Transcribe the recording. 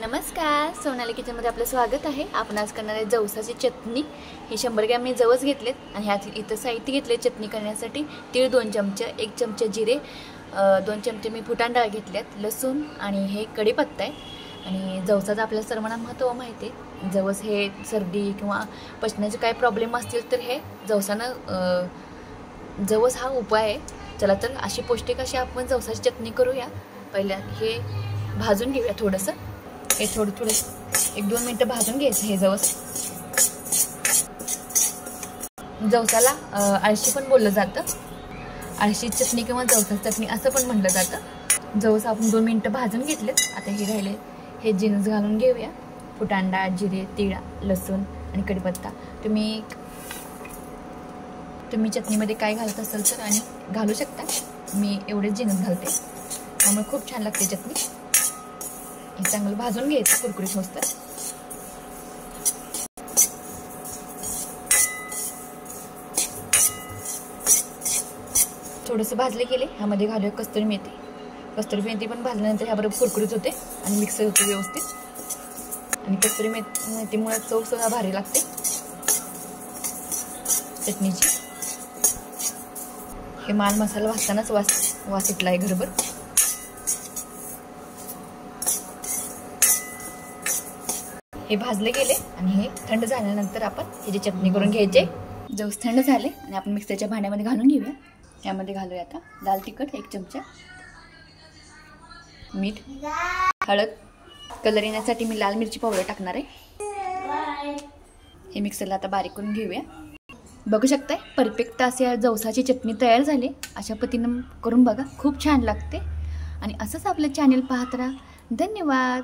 नमस्कार, सोनाली किचनमध्ये आपलं स्वागत आहे। आपण आज करणार आहे जवसाची चटणी। ही 100 ग्रॅम मी जवस घेतलेत आणि ह्यात इथं साहित्य घेतले चटणी करण्यासाठी। तीळ 2 चमचे, 1 चमचा जिरे, 2 चमचे मी फुटाण डाळ घेतल्यात, लसूण आणि हे कढीपत्ता आहे। आणि जवसाचं आपल्याला सर्वांना महत्त्व माहिती आहे। जवस हे सर्दी किंवा पचनाचे काही प्रॉब्लेम असतील तर हे जवसानं जवस हा उपाय आहे। चला तर अशी पौष्टिक अशी आपण जवसाची चटणी करूया। पहिल्या हे भाजून घेऊया थोडंसं। हे थोडं 1-2 मिनिटं भाजून घ्यायचं हे जवस। जवसाला आळशी पण बोललं जातं, आळशी चटणी किंवा जवसाची चटणी असं पण म्हटलं जातं। जवस आपण 2 मिनिटं भाजून घेतलेत। आता हे राहिले हे जिन्नस घालून घेऊया। फुटाण डाळ, जिरे, तीळ, लसूण आणि कढीपत्ता। तुम्ही चटणीमध्ये काय घालत असाल तर आणि घालू शकता। मी एवढेच जिन्नस घालते, त्यामुळे खूप छान लागते चटणी। हे चांगलं भाजून घ्यायचं कुरकुरीत होतं। थोडंसं भाजले गेले ह्यामध्ये घालूया कस्तुरी मेथी। कस्तुरी मेथी पण भाजल्यानंतर ह्याबरोबर कुरकुरीत होते आणि मिक्स होते व्यवस्थित। आणि कस्तुरी मेथीमुळे चव सुद्धा भारी लागते चटणीची। हे माल मसाला भाजतानाच वास सुटलाय घरभर। हे भाजले गेले आणि हे थंड झाल्यानंतर आपण ह्याची चटणी करून घ्यायचे। जवस थंड झाले आणि आपण मिक्सरच्या भांड्यामध्ये घालून घेऊया। यामध्ये घालूया आता लाल तिखट 1 चमचा, मीठ, हळद, कलर येण्यासाठी मी लाल मिरची पावडर टाकणार आहे। हे मिक्सरला आता बारीक करून घेऊया। बघू शकताय परफेक्ट अशी जवसाची चटणी तयार झाली। अशा पद्धतीने करून बघा, खूप छान लागते। आणि असंच आपलं चॅनल पाहत राहा। धन्यवाद।